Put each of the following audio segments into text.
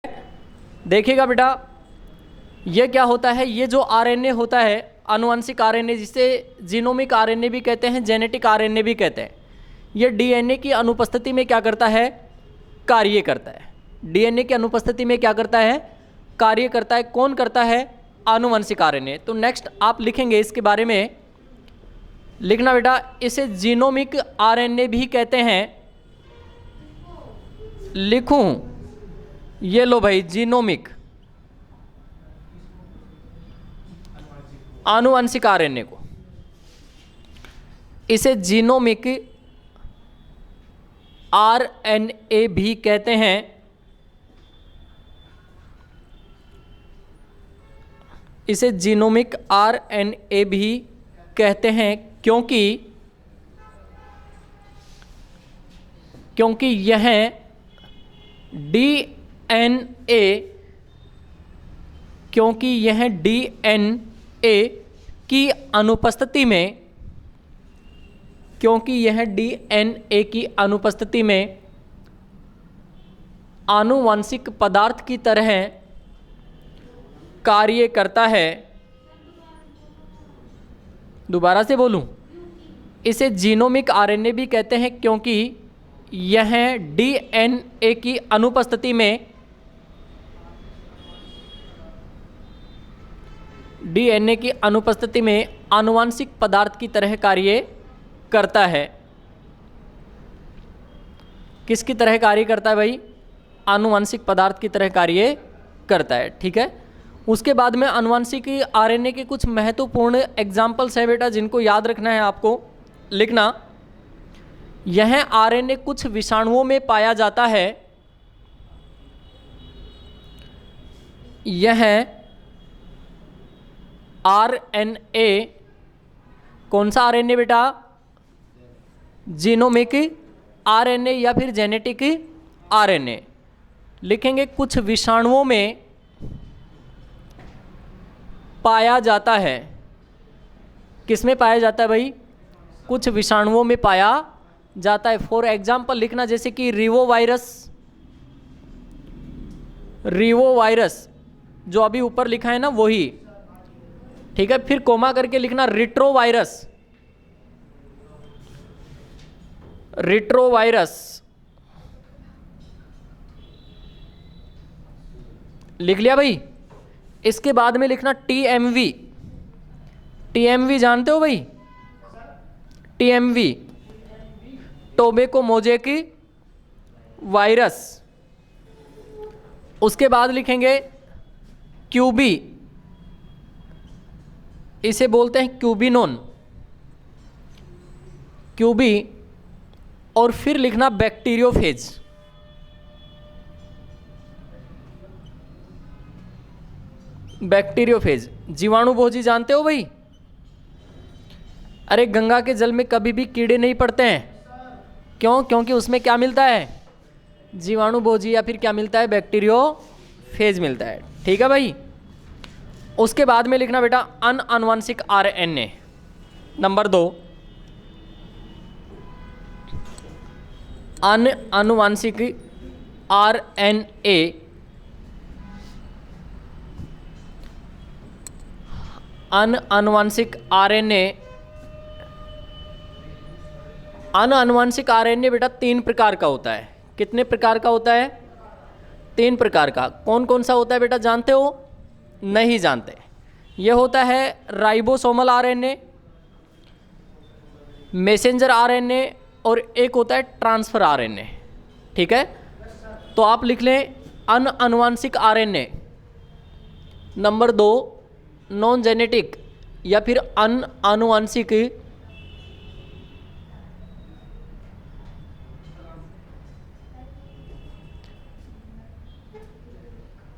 देखिएगा बेटा, ये क्या होता है, ये जो आरएनए होता है आनुवंशिक आरएनए, जिसे जीनोमिक आरएनए भी कहते हैं, जेनेटिक आरएनए भी कहते हैं, ये डीएनए की अनुपस्थिति में क्या करता है, कार्य करता है। डीएनए की अनुपस्थिति में क्या करता है, कार्य करता है। कौन करता है, आनुवंशिक आरएनए। तो नेक्स्ट आप लिखेंगे इसके बारे में, लिखना बेटा, इसे जीनोमिक आरएनए भी कहते हैं। लिखूं, ये लो भाई, जीनोमिक आनुवंशिक आरएनए को, इसे जीनोमिक आरएनए भी कहते हैं। इसे जीनोमिक आरएनए भी कहते हैं क्योंकि यह डीएनए की अनुपस्थिति में, क्योंकि यह डीएनए की अनुपस्थिति में आनुवंशिक पदार्थ की तरह कार्य करता है। दोबारा से बोलूं, इसे जीनोमिक आरएनए भी कहते हैं क्योंकि यह डीएनए की अनुपस्थिति में, डीएनए की अनुपस्थिति में आनुवंशिक पदार्थ की तरह कार्य करता है। किसकी तरह कार्य करता है भाई, आनुवंशिक पदार्थ की तरह कार्य करता है। ठीक है, उसके बाद में आनुवंशिक आरएनए के कुछ महत्वपूर्ण एग्जाम्पल्स हैं बेटा, जिनको याद रखना है आपको। लिखना, यह आरएनए कुछ विषाणुओं में पाया जाता है। यह आरएनए, कौन सा आरएनए बेटा, जीनोमिक आरएनए या फिर जेनेटिक आरएनए। लिखेंगे कुछ विषाणुओं में पाया जाता है। किस में पाया जाता है भाई, कुछ विषाणुओं में पाया जाता है। फॉर एग्जाम्पल लिखना, जैसे कि रीवोवायरस जो अभी ऊपर लिखा है ना, वही। ठीक है, फिर कोमा करके लिखना, रिट्रोवायरस लिख लिया भाई। इसके बाद में लिखना टीएमवी जानते हो भाई, टीएमवी टोबैको मोज़ेक वायरस। उसके बाद लिखेंगे क्यूबी, इसे बोलते हैं क्यूबिनोन, क्यूबी। और फिर लिखना बैक्टीरियोफेज, बैक्टीरियोफेज। जीवाणुभोजी जानते हो भाई, अरे गंगा के जल में कभी भी कीड़े नहीं पड़ते हैं। क्यों, क्योंकि उसमें क्या मिलता है, जीवाणुभोजी या फिर क्या मिलता है, बैक्टीरियोफेज मिलता है। ठीक है भाई। उसके बाद में लिखना बेटा आनुवंशिक आरएनए। नंबर 2, आनुवंशिक आरएनए, आनुवंशिक आरएनए, आनुवंशिक आरएनए बेटा 3 प्रकार का होता है। कितने प्रकार का होता है, 3 प्रकार का। कौन कौन सा होता है बेटा, जानते हो, नहीं जानते। ये होता है राइबोसोमल आरएनए, मैसेंजर आरएनए, और एक होता है ट्रांसफर आरएनए। ठीक है, तो आप लिख लें आनुवंशिक आरएनए। नंबर 2, नॉन जेनेटिक या फिर आनुवंशिक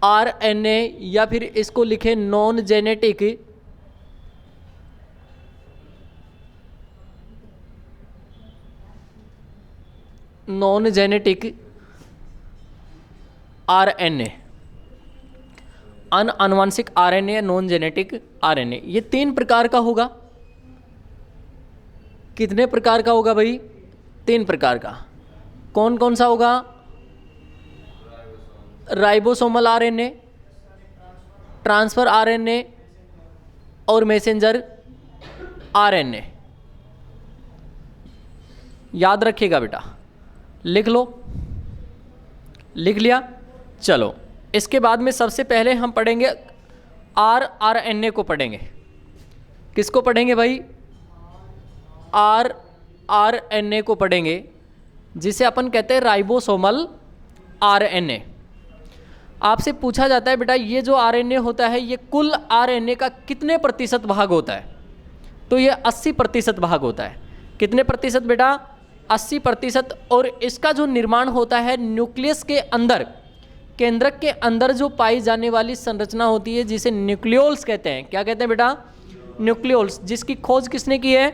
आरएनए, या फिर इसको लिखें नॉन जेनेटिक आरएनए, आनुवंशिक आरएनए, नॉन जेनेटिक आरएनए। ये 3 प्रकार का होगा। कितने प्रकार का होगा भाई, 3 प्रकार का। कौन कौन सा होगा, राइबोसोमल आरएनए, ट्रांसफर आरएनए और मैसेंजर आरएनए। याद रखिएगा बेटा, लिख लो, लिख लिया। चलो इसके बाद में सबसे पहले हम पढ़ेंगे आरएनए को पढ़ेंगे। किसको पढ़ेंगे भाई? आरएनए को पढ़ेंगे, जिसे अपन कहते हैं राइबोसोमल आरएनए। आपसे पूछा जाता है बेटा ये जो आरएनए होता है ये कुल आरएनए का कितने प्रतिशत भाग होता है? तो ये 80% भाग होता है। कितने प्रतिशत बेटा? 80%। और इसका जो निर्माण होता है न्यूक्लियस के अंदर, केंद्रक के अंदर जो पाई जाने वाली संरचना होती है जिसे न्यूक्लियोल्स कहते हैं। क्या कहते हैं बेटा? न्यूक्लियोल्स, जिसकी खोज किसने की है?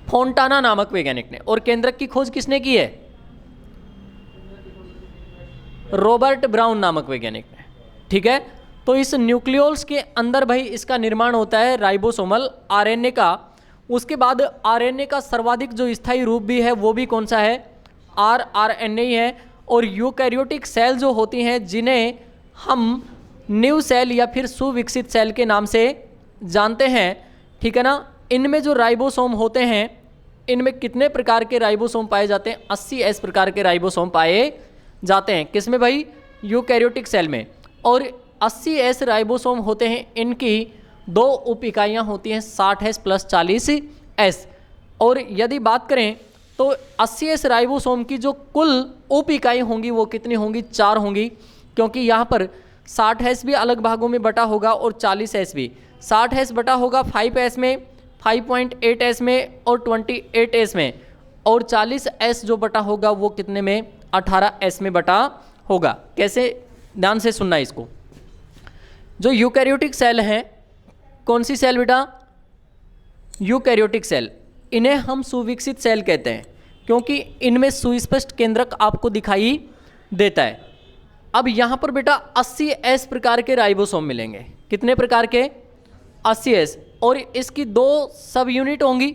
फोंटाना नामक वैज्ञानिक ने। और केंद्रक की खोज किसने की है? रॉबर्ट ब्राउन नामक वैज्ञानिक ने। ठीक है, तो इस न्यूक्लियोल्स के अंदर भाई इसका निर्माण होता है राइबोसोमल आरएनए का। उसके बाद आरएनए का सर्वाधिक जो स्थायी रूप भी है वो भी कौन सा है? आरएनए ही है। और यूकैरियोटिक सेल जो होती हैं जिन्हें हम न्यू सेल या फिर सुविकसित सेल के नाम से जानते हैं, ठीक है ना, इनमें जो राइबोसोम होते हैं इनमें कितने प्रकार के राइबोसोम पाए जाते हैं? 80S प्रकार के राइबोसोम पाए जाते हैं। किसमें भाई? यूकैरियोटिक सेल में। और 80S राइबोसोम होते हैं, इनकी 2 उप इकाइयाँ होती हैं, 60S प्लस 40S। और यदि बात करें तो 80S राइबोसोम की जो कुल उप इकाई होंगी वो कितनी होंगी? 4 होंगी, क्योंकि यहाँ पर 60S भी अलग भागों में बटा होगा और 40S भी। 60S बटा होगा 5S में, 5.8S में और 28S में। और 40S जो बटा होगा वो कितने में? 18S में बटा होगा। कैसे? ध्यान से सुनना इसको। जो यूकैरियोटिक सेल हैं, कौन सी सेल बेटा? Eukaryotic cell. इन्हें हम सुविकसित सेल कहते हैं क्योंकि इनमें सुस्पष्ट केंद्रक आपको दिखाई देता है। अब यहाँ पर बेटा 80S प्रकार के राइबोसोम मिलेंगे। कितने प्रकार के? 80S। और इसकी 2 सब यूनिट होंगी।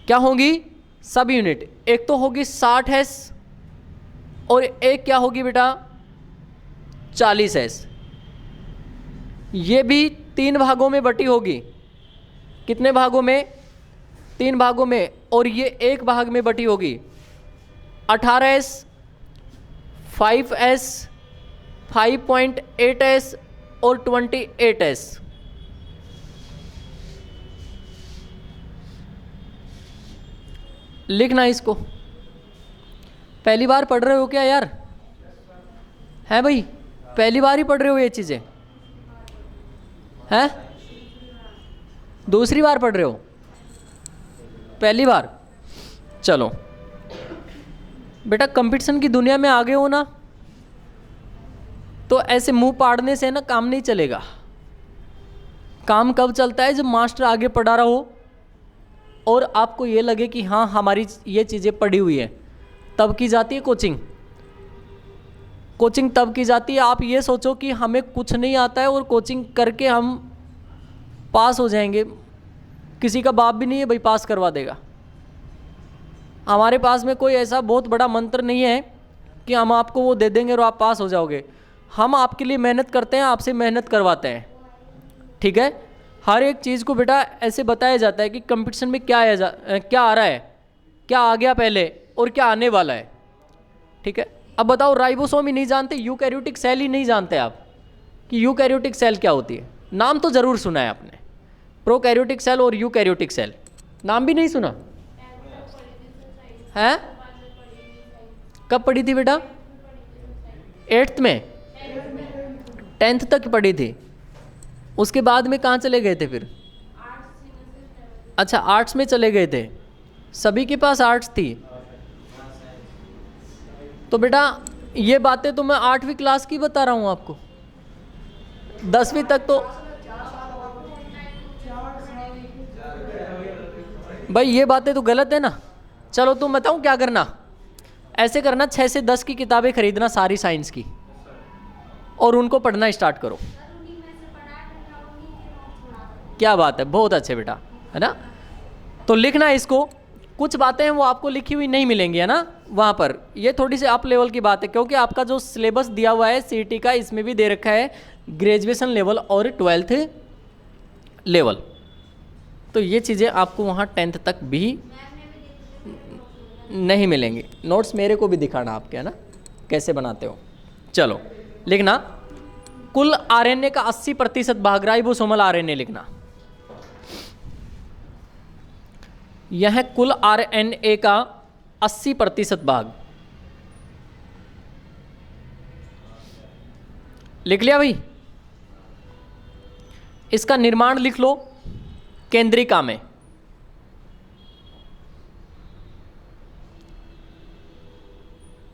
क्या होंगी? सब यूनिट। एक तो होगी 60S और एक क्या होगी बेटा? 40S। ये भी 3 भागों में बटी होगी। कितने भागों में? 3 भागों में। और ये एक भाग में बटी होगी। 18S, 5S, 5.8S और 28S। लिखना इसको। पहली बार पढ़ रहे हो क्या यार? है भाई? पहली बार ही पढ़ रहे हो ये चीज़ें? हैं? दूसरी बार पढ़ रहे हो? पहली बार? चलो बेटा, कंपटीशन की दुनिया में आगे हो ना, तो ऐसे मुंह पाड़ने से ना काम नहीं चलेगा। काम कब चलता है? जब मास्टर आगे पढ़ा रहा हो और आपको ये लगे कि हाँ हमारी ये चीज़ें पढ़ी हुई है, तब की जाती है कोचिंग। कोचिंग तब की जाती है, आप ये सोचो कि हमें कुछ नहीं आता है और कोचिंग करके हम पास हो जाएंगे। किसी का बाप भी नहीं है भाई पास करवा देगा। हमारे पास में कोई ऐसा बहुत बड़ा मंत्र नहीं है कि हम आपको वो दे देंगे और आप पास हो जाओगे। हम आपके लिए मेहनत करते हैं, आपसे मेहनत करवाते हैं। ठीक है, हर एक चीज़ को बेटा ऐसे बताया जाता है कि कंपटीशन में क्या आ रहा है, क्या आ गया पहले और क्या आने वाला है। ठीक है, अब बताओ, राइबोसोम ही नहीं जानते, यूकैरियोटिक सेल ही नहीं जानते आप कि यूकैरियोटिक सेल क्या होती है? नाम तो ज़रूर सुना है आपने, प्रोकैरियोटिक सेल और यूकैरियोटिक सेल। नाम भी नहीं सुना है? कब पढ़ी थी बेटा? 8th में, 10th तक पढ़ी थी। उसके बाद में कहाँ चले गए थे फिर? अच्छा, आर्ट्स में चले गए थे। सभी के पास आर्ट्स थी। तो बेटा ये बातें तो मैं 8वीं क्लास की बता रहा हूँ आपको। 10वीं तक तो भाई ये बातें तो गलत है ना। चलो तुम बताऊँ क्या करना? ऐसे करना, 6 से 10 की किताबें खरीदना सारी साइंस की और उनको पढ़ना स्टार्ट करो। क्या बात है, बहुत अच्छे बेटा, है ना। तो लिखना इसको। कुछ बातें हैं वो आपको लिखी हुई नहीं मिलेंगी, है ना। वहाँ पर। ये थोड़ी सी अप लेवल की बात है, क्योंकि आपका जो सिलेबस दिया हुआ है सीईटी का, इसमें भी दे रखा है ग्रेजुएशन लेवल और 12th लेवल। तो ये चीज़ें आपको वहाँ 10th तक भी नहीं मिलेंगे। नोट्स मेरे को भी दिखाना आपके, है ना, कैसे बनाते हो। चलो लिखना, कुल आरएनए का 80% भाग राइबोसोमल आरएनए लिखना। यह है कुल आरएनए का 80% भाग। लिख लिया भाई? इसका निर्माण लिख लो केंद्रिका में।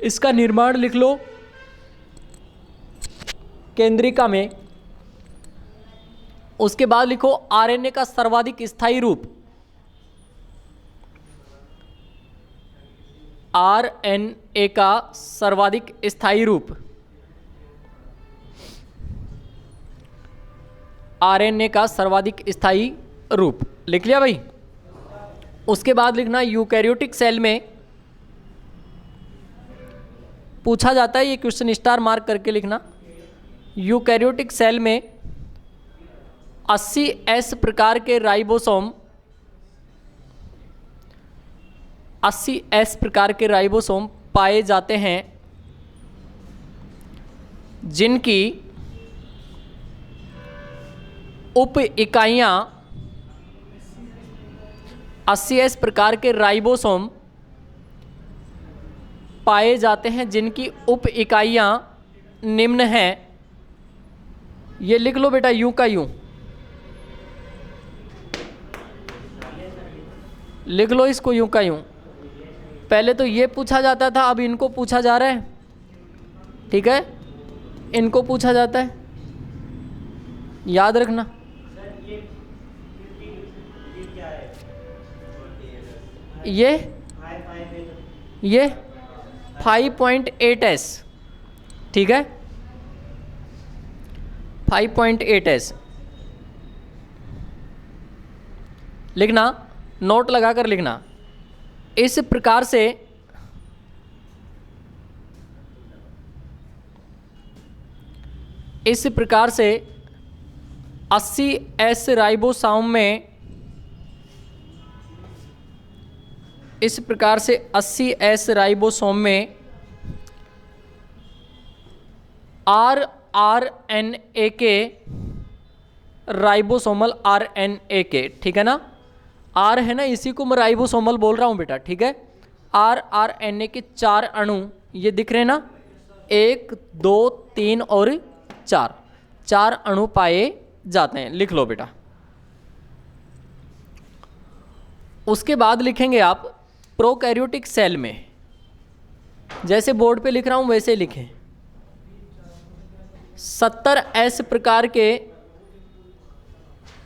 इसका निर्माण लिख लो केंद्रिका में। उसके बाद लिखो आरएनए का सर्वाधिक स्थायी रूप। आरएनए का सर्वाधिक स्थायी रूप, आरएनए का सर्वाधिक स्थायी रूप लिख लिया भाई? उसके बाद लिखना यूकैरियोटिक सेल में पूछा जाता है, ये क्वेश्चन स्टार मार्क करके लिखना। यूकैरियोटिक सेल में 80S प्रकार के राइबोसोम, 80S प्रकार के राइबोसोम पाए जाते हैं, जिनकी उप इकाइयाँ 80S प्रकार के राइबोसोम पाए जाते हैं जिनकी उप इकाइयाँ निम्न हैं। ये लिख लो बेटा यूं का यूं, लिख लो इसको यूं का यूं। पहले तो ये पूछा जाता था, अब इनको पूछा जा रहा है, ठीक है, इनको पूछा जाता है, याद रखना। ये 5.8S, ठीक है, 5.8S लिखना, नोट लगाकर लिखना। इस प्रकार से इस प्रकार से 80S राइबोसोम में, इस प्रकार से 80S राइबोसोम में rRNA के, राइबोसोमल RNA के, ठीक है ना, R है ना, इसी को मैं राइबोसोमल बोल रहा हूँ बेटा, ठीक है। rRNA के 4 अणु ये दिख रहे हैं ना, 1 2 3 और 4 अणु पाए जाते हैं, लिख लो बेटा। उसके बाद लिखेंगे आप प्रोकैरियोटिक सेल में, जैसे बोर्ड पे लिख रहा हूं वैसे लिखें। 70S प्रकार के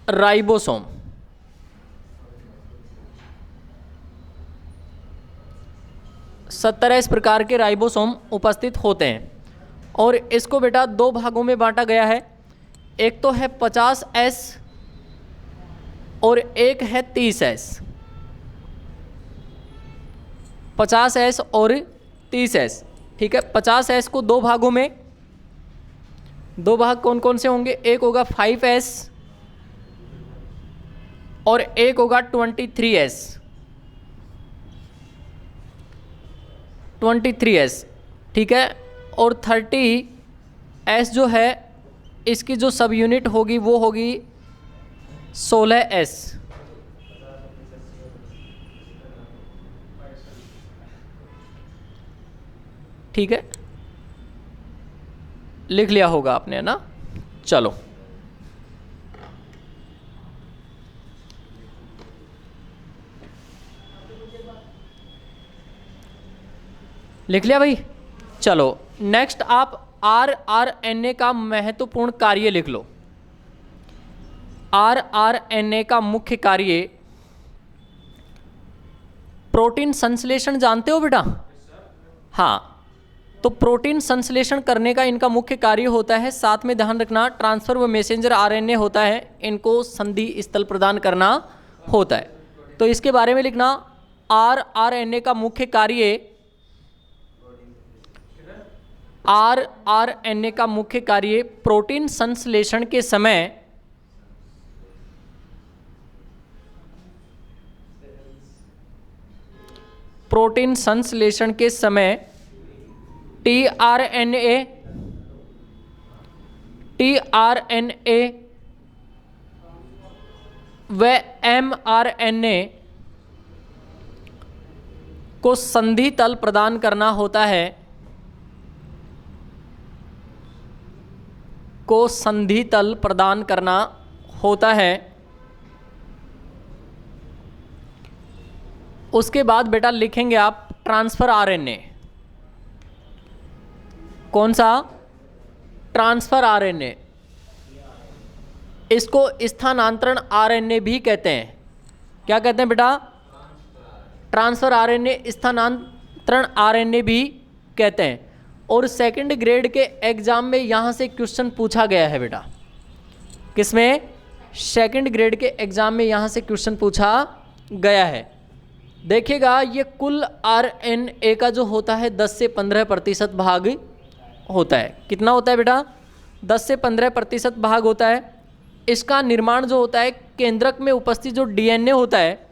राइबोसोम, 70S प्रकार के राइबोसोम उपस्थित होते हैं, और इसको बेटा 2 भागों में बांटा गया है। एक तो है 50S और एक है 30S। 50S और 30S, ठीक है। 50S को 2 भागों में, 2 भाग कौन कौन से होंगे, एक होगा 5S और एक होगा 23S। 23S, ठीक है। और 30S जो है, इसकी जो सब यूनिट होगी वो होगी 16S, ठीक है, लिख लिया होगा आपने ना। चलो लिख लिया भाई। चलो नेक्स्ट आप rRNA का महत्वपूर्ण कार्य लिख लो। rRNA का मुख्य कार्य, प्रोटीन संश्लेषण जानते हो बेटा? हाँ, तो प्रोटीन संश्लेषण करने का इनका मुख्य कार्य होता है। साथ में ध्यान रखना ट्रांसफर व मैसेंजर आरएनए होता है, इनको संधि स्थल प्रदान करना होता है। तो इसके बारे में लिखना, rRNA का मुख्य कार्य आरएनए का मुख्य कार्य प्रोटीन संश्लेषण के समय टीआरएनए व एमआरएनए को संधि तल प्रदान करना होता है, उसके बाद बेटा लिखेंगे आप ट्रांसफर आरएनए। कौन सा? Transfer RNA. इसको स्थानांतरण आरएनए भी कहते हैं। क्या कहते हैं बेटा? ट्रांसफर आरएनए, स्थानांतरण आरएनए भी कहते हैं। और सेकंड ग्रेड के एग्जाम में यहाँ से क्वेश्चन पूछा गया है बेटा। किसमें? सेकंड ग्रेड के एग्जाम में यहाँ से क्वेश्चन पूछा गया है। देखिएगा, ये कुल आरएनए का जो होता है 10 से 15% भाग होता है। कितना होता है बेटा? 10 से 15% भाग होता है। इसका निर्माण जो होता है केंद्रक में उपस्थित जो डीएनए होता है,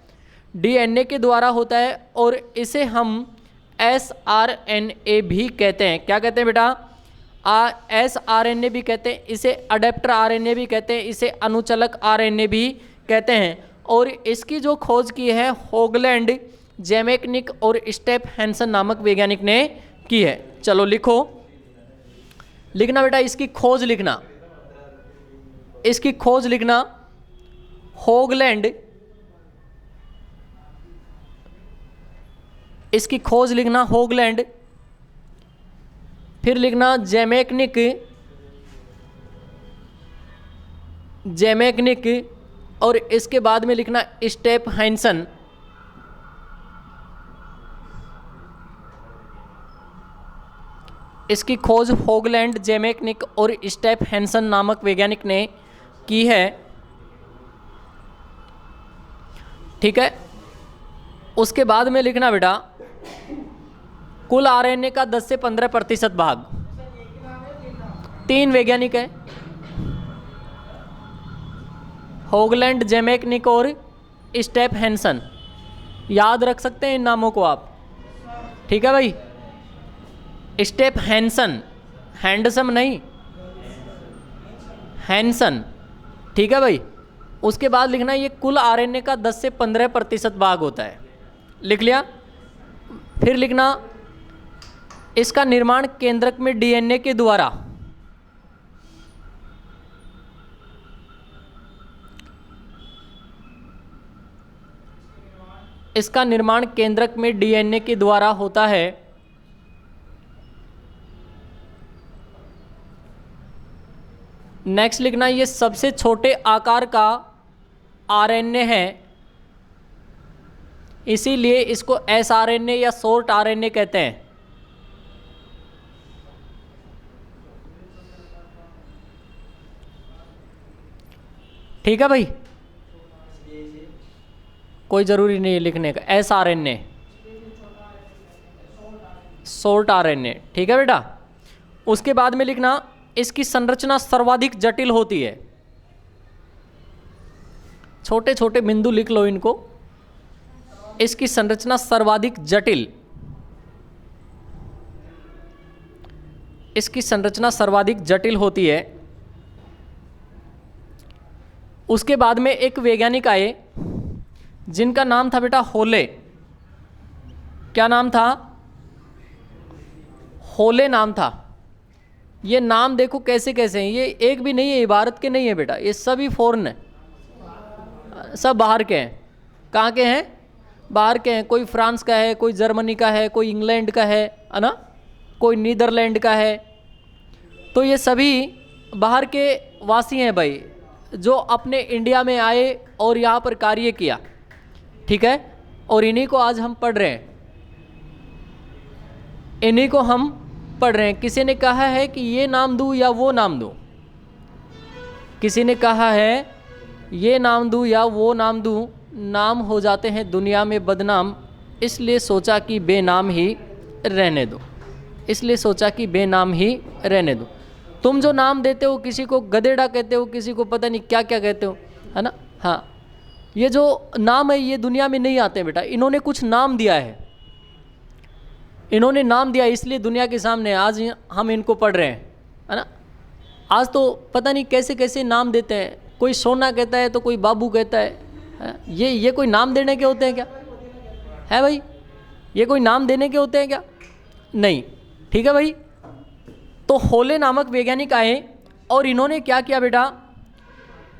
डीएनए के द्वारा होता है, और इसे हम एसआरएनए भी कहते हैं। क्या कहते हैं बेटा? एसआरएनए भी कहते हैं, इसे अडेप्टर आरएनए भी कहते हैं, इसे अनुचलक आरएनए भी कहते हैं। और इसकी जो खोज की है होगलैंड, जेमेक्निक और स्टेप हैंसन नामक वैज्ञानिक ने की है। चलो लिखना बेटा, इसकी खोज लिखना, होगलैंड, इसकी खोज लिखना होगलैंड, फिर लिखना जेमेक्निक, और इसके बाद में लिखना स्टेप हैंसन। इसकी खोज होगलैंड, जेमेक्निक और स्टेप हैंसन नामक वैज्ञानिक ने की है। ठीक है। उसके बाद में लिखना बेटा कुल आरएनए का 10 से 15% भाग। 3 वैज्ञानिक हैं, होगलैंड, जेमेक्निक और स्टेप हैंसन। याद रख सकते हैं इन नामों को आप। ठीक है भाई। स्टेप हैंसन, हैंडसम नहीं, हैंसन। ठीक है भाई। उसके बाद लिखना ये कुल आरएनए का 10 से 15% भाग होता है। लिख लिया। फिर लिखना इसका निर्माण केंद्रक में डीएनए के द्वारा, इसका निर्माण केंद्रक में डीएनए के द्वारा होता है। नेक्स्ट लिखना ये सबसे छोटे आकार का आरएनए है, इसीलिए इसको एसआरएनए या शॉर्ट आरएनए कहते हैं। ठीक है भाई। कोई ज़रूरी नहीं है लिखने का। एसआरएनए, शॉर्ट आरएनए। ठीक है बेटा। उसके बाद में लिखना इसकी संरचना सर्वाधिक जटिल होती है। छोटे छोटे बिंदु लिख लो इनको। इसकी संरचना सर्वाधिक जटिल, इसकी संरचना सर्वाधिक जटिल होती है। उसके बाद में एक वैज्ञानिक आए जिनका नाम था बेटा होले। क्या नाम था? होले नाम था। ये नाम देखो कैसे कैसे हैं, ये एक भी नहीं है, ये भारत के नहीं है बेटा, ये सभी फॉरेन है, सब बाहर के हैं। कहाँ के हैं? बाहर के हैं। कोई फ्रांस का है, कोई जर्मनी का है, कोई इंग्लैंड का है ना, कोई नीदरलैंड का है। तो ये सभी बाहर के वासी हैं भाई, जो अपने इंडिया में आए और यहाँ पर कार्य किया। ठीक है। और इन्हीं को आज हम पढ़ रहे हैं, इन्हीं को हम पढ़ रहे हैं। किसी ने कहा है कि ये नाम दूं या वो नाम दूं, किसी ने कहा है ये नाम दूं या वो नाम दूं, नाम हो जाते हैं दुनिया में बदनाम, इसलिए सोचा कि बेनाम ही रहने दो। इसलिए सोचा कि बेनाम ही रहने दो। तुम जो नाम देते हो, किसी को गधेड़ा कहते हो, किसी को पता नहीं क्या क्या कहते हो, है ना। हाँ, ये जो नाम है ये दुनिया में नहीं आते बेटा, इन्होंने कुछ नाम दिया है, इन्होंने नाम दिया, इसलिए दुनिया के सामने आज हम इनको पढ़ रहे हैं, है ना। आज तो पता नहीं कैसे कैसे नाम देते हैं, कोई सोना कहता है तो कोई बाबू कहता है? ये कोई नाम देने के होते हैं क्या? है भाई, ये कोई नाम देने के होते हैं क्या? नहीं। ठीक है भाई, तो होले नामक वैज्ञानिक आए और इन्होंने क्या किया बेटा,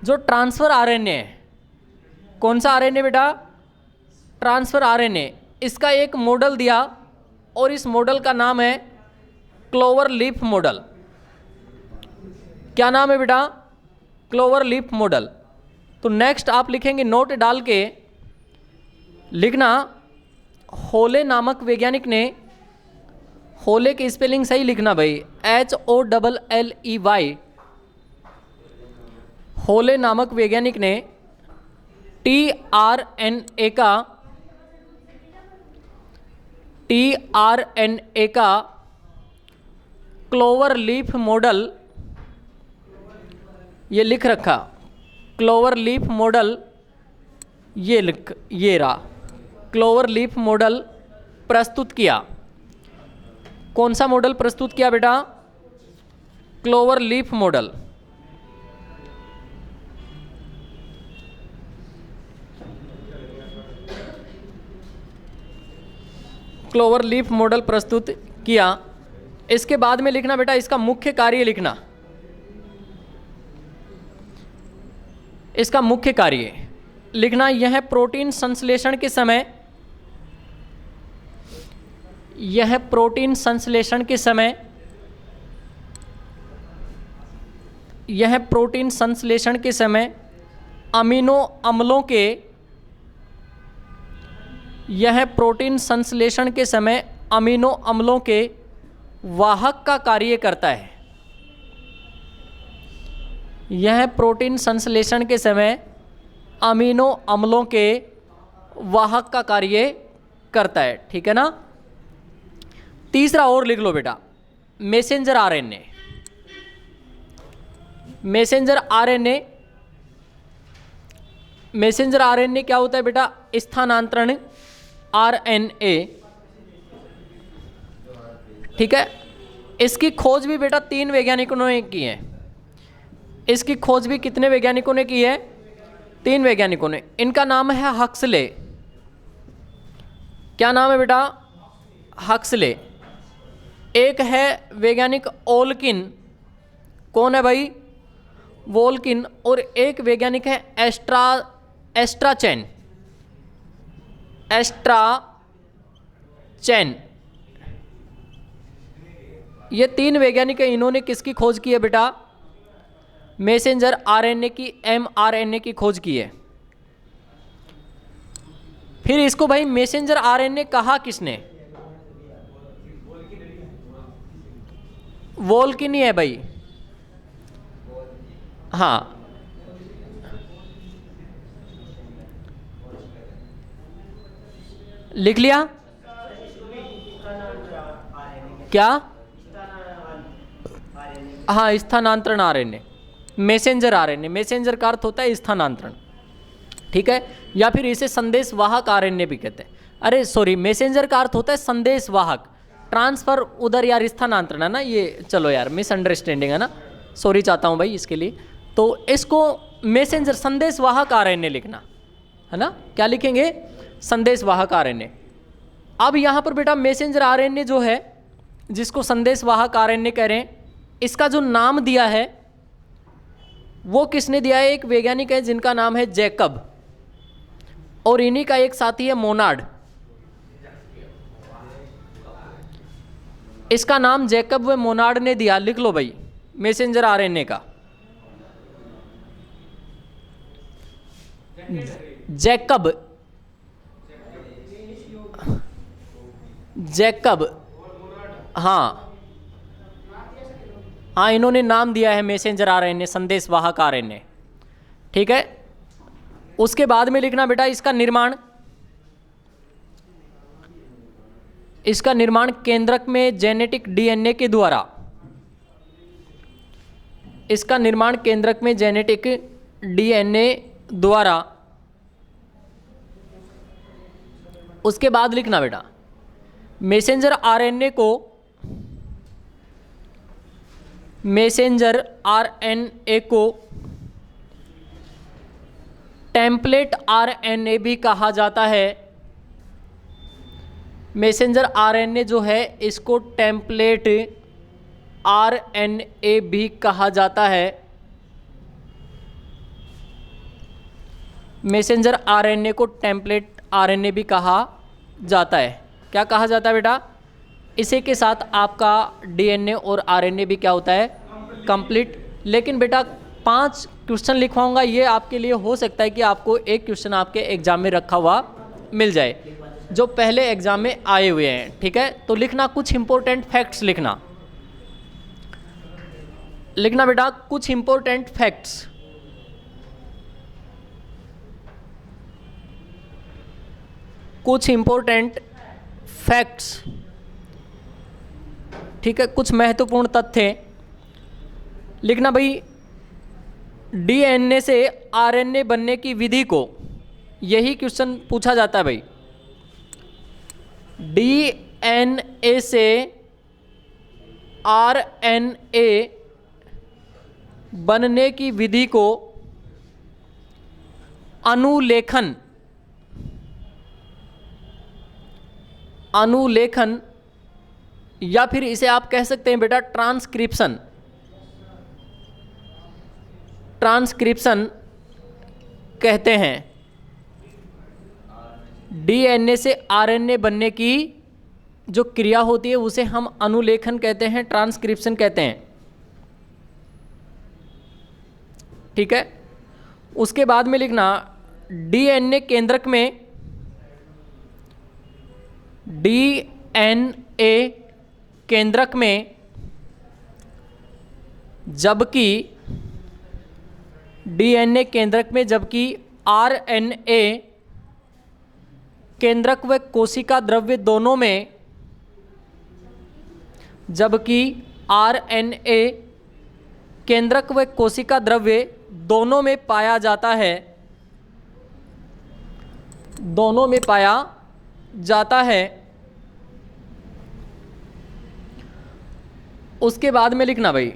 जो ट्रांसफर आरएनए है, कौन सा आरएनए बेटा? ट्रांसफर आरएनए, इसका एक मॉडल दिया और इस मॉडल का नाम है क्लोवर लीफ मॉडल। क्या नाम है बेटा? Clover leaf model. तो नेक्स्ट आप लिखेंगे, नोट डाल के लिखना, होले नामक वैज्ञानिक ने, होले की स्पेलिंग सही लिखना भाई, HOLLEY। होले नामक वैज्ञानिक ने tRNA का क्लोवर लीफ मॉडल, ये लिख रखा, क्लोवर लीफ मॉडल, ये रहा क्लोवर लीफ मॉडल प्रस्तुत किया। कौन सा मॉडल प्रस्तुत किया बेटा? Clover leaf model. Clover leaf model प्रस्तुत किया। इसके बाद में लिखना बेटा, इसका मुख्य कार्य लिखना, इसका मुख्य कार्य लिखना, यह प्रोटीन संश्लेषण के समय, यह प्रोटीन संश्लेषण के समय, यह प्रोटीन संश्लेषण के समय अमीनो अम्लों के, यह प्रोटीन संश्लेषण के समय अमीनो अम्लों के वाहक का कार्य करता है। यह प्रोटीन संश्लेषण के समय अमीनो अम्लों के वाहक का कार्य करता है। ठीक है ना। तीसरा और लिख लो बेटा, messenger RNA. Messenger RNA, messenger RNA क्या होता है बेटा? स्थानांतरण आरएनए। ठीक है, इसकी खोज भी बेटा 3 वैज्ञानिकों ने की है। इसकी खोज भी कितने वैज्ञानिकों ने की है? 3 वैज्ञानिकों ने। इनका नाम है हक्सले। क्या नाम है बेटा? हक्सले। एक है वैज्ञानिक ओल्किन, कौन है भाई? वोल्किन। और एक वैज्ञानिक है एस्ट्राचेन। ये 3 वैज्ञानिक है, इन्होंने किसकी खोज की है बेटा? मैसेंजर आरएनए की, mRNA की खोज की है। फिर इसको भाई मैसेंजर आरएनए कहा किसने? वोल्किन ही है भाई। हाँ, लिख लिया क्या? हाँ, स्थानांतरण आरएनए, मैसेंजर आरएनए। मैसेंजर का अर्थ होता है स्थानांतरण। ठीक है, या फिर इसे संदेश वाहक आरएनए भी कहते हैं। अरे सॉरी, मैसेंजर का अर्थ होता है संदेश वाहक, ट्रांसफर उधर यार स्थानांतरण है ना ये। चलो यार, मिसअंडरस्टैंडिंग है ना, सॉरी चाहता हूँ भाई इसके लिए। तो इसको मैसेंजर, संदेश वाहक आरएनए लिखना है ना। क्या लिखेंगे? संदेश वाहक आरएनए। अब यहाँ पर बेटा मैसेंजर आरएनए जो है, जिसको संदेश वाहक आरएनए कह रहे हैं, इसका जो नाम दिया है वो किसने दिया है? एक वैज्ञानिक है जिनका नाम है जैकब, और इन्हीं का एक साथी है मोनार्ड। इसका नाम जैकब व मोनार्ड ने दिया। लिख लो भाई, मैसेंजर आरएनए का जैकब, हाँ हाँ, इन्होंने नाम दिया है मैसेंजर आरएनए, संदेश वाहक आरएनए। ठीक है, उसके बाद में लिखना बेटा इसका निर्माण, इसका निर्माण केंद्रक में जेनेटिक डीएनए के द्वारा, इसका निर्माण केंद्रक में जेनेटिक डीएनए द्वारा। उसके बाद लिखना बेटा, मैसेंजर आरएनए को, मैसेंजर आरएनए को टेम्पलेट आरएनए भी कहा जाता है। मैसेंजर आरएनए जो है इसको टेम्पलेट आरएनए भी कहा जाता है। मैसेंजर आरएनए को टेम्पलेट आरएनए भी कहा जाता है। क्या कहा जाता है बेटा? इसी के साथ आपका डीएनए और आरएनए भी क्या होता है? कंप्लीट। लेकिन बेटा 5 क्वेश्चन लिखवाऊंगा, ये आपके लिए हो सकता है कि आपको एक क्वेश्चन आपके एग्जाम में रखा हुआ मिल जाए जो पहले एग्जाम में आए हुए हैं। ठीक है, तो लिखना कुछ इंपॉर्टेंट फैक्ट्स लिखना, लिखना बेटा कुछ इंपॉर्टेंट फैक्ट्स। कुछ इंपॉर्टेंट फैक्ट्स, ठीक है, कुछ महत्वपूर्ण तथ्य लिखना भाई। डीएनए से आरएनए बनने की विधि को, यही क्वेश्चन पूछा जाता है भाई। डीएनए से आरएनए बनने की विधि को अनुलेखन, अनुलेखन या फिर इसे आप कह सकते हैं बेटा ट्रांसक्रिप्शन, ट्रांसक्रिप्शन कहते हैं। डीएनए से आरएनए बनने की जो क्रिया होती है उसे हम अनुलेखन कहते हैं, ट्रांसक्रिप्शन कहते हैं। ठीक है, उसके बाद में लिखना डीएनए केंद्रक में, डीएनए केंद्रक में जबकि, डीएनए केंद्रक में जबकि आरएनए केंद्रक व कोशिका द्रव्य दोनों में, जबकि आरएनए केंद्रक व कोशिका द्रव्य दोनों में पाया जाता है, दोनों में पाया जाता है। उसके बाद में लिखना भाई,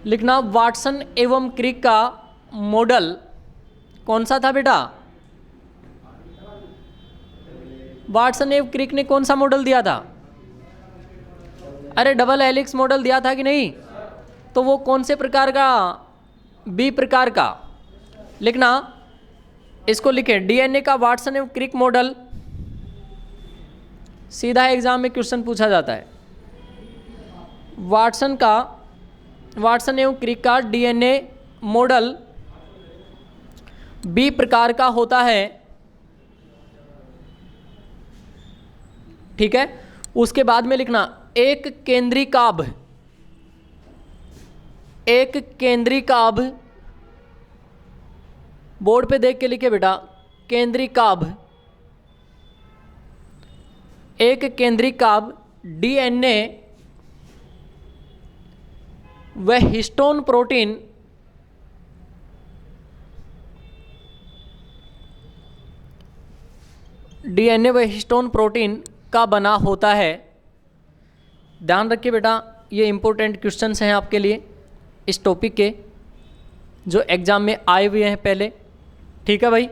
लिखना वाटसन एवं क्रिक का मॉडल कौन सा था बेटा? वाटसन एवं क्रिक ने कौन सा मॉडल दिया था? अरे डबल हेलिक्स मॉडल दिया था कि नहीं? तो वो कौन से प्रकार का? बी प्रकार का। लिखना, इसको लिखें डीएनए का वाटसन एवं क्रिक मॉडल, सीधा एग्जाम में क्वेश्चन पूछा जाता है। वाटसन का, वाटसन एवं क्रिक का डीएनए मॉडल बी प्रकार का होता है। ठीक है, उसके बाद में लिखना एक केंद्रीकाभ, एक केंद्रीकाभ, बोर्ड पे देख के लिखे बेटा केंद्रीकाभ, एक केंद्रीकाभ डीएनए व हिस्टोन प्रोटीन, डीएनए व हिस्टोन प्रोटीन का बना होता है। ध्यान रखिए बेटा, ये इंपॉर्टेंट क्वेश्चंस हैं आपके लिए इस टॉपिक के, जो एग्जाम में आए हुए हैं पहले। ठीक है भाई,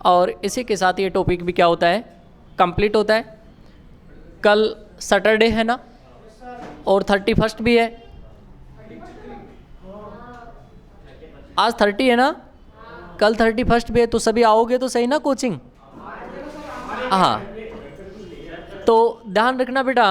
और इसी के साथ ये टॉपिक भी क्या होता है? कंप्लीट होता है। कल सैटरडे है ना, और 31 भी है। आज 30 है ना, कल 31 भी है, तो सभी आओगे तो सही ना कोचिंग? हाँ, तो ध्यान रखना बेटा,